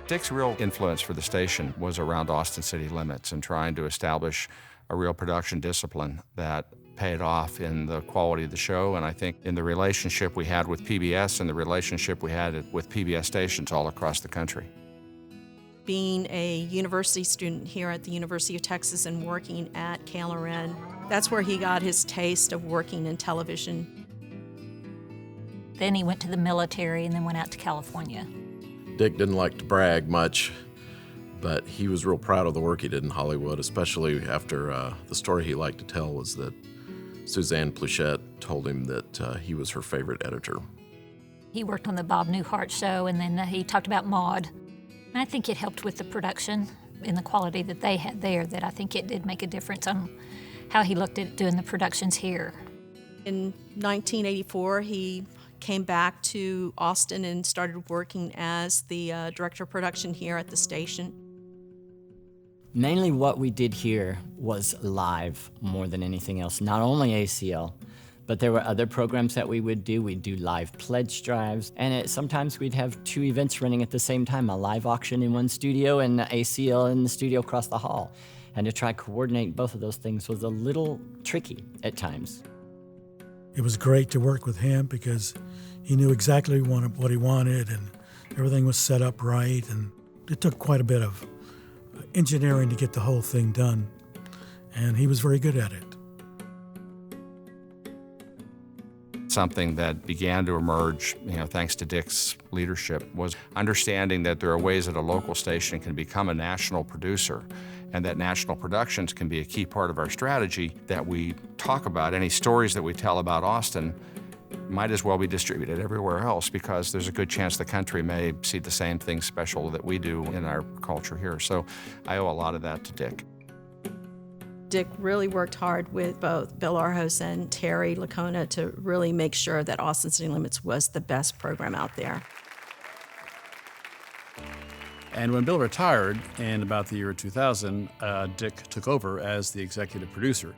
Dick's real influence for the station was around Austin city limits and trying to establish a real production discipline that paid off in the quality of the show, and I think in the relationship we had with PBS and the relationship we had with PBS stations all across the country. Being a university student here at the University of Texas and working at KLRN, that's where he got his taste of working in television. Then he went to the military and then went out to California. Dick didn't like to brag much, but he was real proud of the work he did in Hollywood, especially after the story he liked to tell was that Suzanne Pleshette told him that he was her favorite editor. He worked on the Bob Newhart show, and then he talked about Maude. And I think it helped with the production and the quality that they had there, that I think it did make a difference on how he looked at doing the productions here. In 1984, he came back to Austin and started working as the director of production here at the station. Mainly what we did here was live more than anything else, not only ACL, but there were other programs that we would do. We'd do live pledge drives, and sometimes we'd have two events running at the same time, a live auction in one studio and ACL in the studio across the hall. And to try to coordinate both of those things was a little tricky at times. It was great to work with him because he knew exactly what he wanted, and everything was set up right, and it took quite a bit of engineering to get the whole thing done, and he was very good at it. Something that began to emerge, thanks to Dick's leadership, was understanding that there are ways that a local station can become a national producer, and that national productions can be a key part of our strategy, that we talk about. Any stories that we tell about Austin might as well be distributed everywhere else, because there's a good chance the country may see the same thing special that we do in our culture here. So I owe a lot of that to Dick. Dick really worked hard with both Bill Arhos and Terry Lacona to really make sure that Austin City Limits was the best program out there. And when Bill retired in about the year 2000, Dick took over as the executive producer.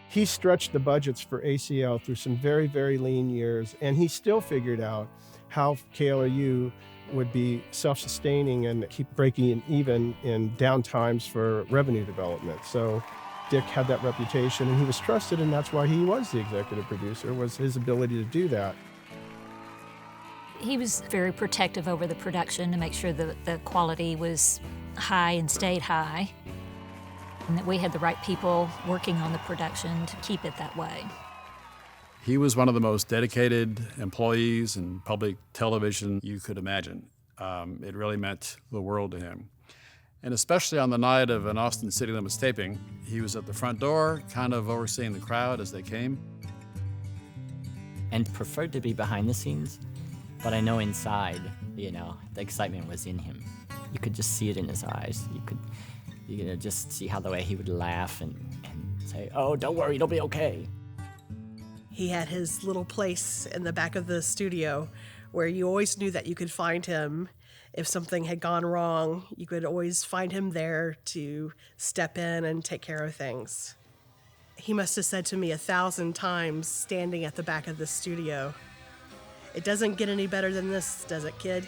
He stretched the budgets for ACL through some very, very lean years, and he still figured out how KLRU would be self-sustaining and keep breaking even in down times for revenue development. So Dick had that reputation, and he was trusted, and that's why he was the executive producer, was his ability to do that. He was very protective over the production to make sure that the quality was high and stayed high, and that we had the right people working on the production to keep it that way. He was one of the most dedicated employees in public television you could imagine. It really meant the world to him. And especially on the night of an Austin City Limits taping, he was at the front door, kind of overseeing the crowd as they came. And preferred to be behind the scenes, but I know inside, the excitement was in him. You could just see it in his eyes. You could just see how the way he would laugh and say, "Oh, don't worry, it'll be okay." He had his little place in the back of the studio where you always knew that you could find him. If something had gone wrong, you could always find him there to step in and take care of things. He must have said to me 1,000 times standing at the back of the studio, "It doesn't get any better than this, does it, kid?"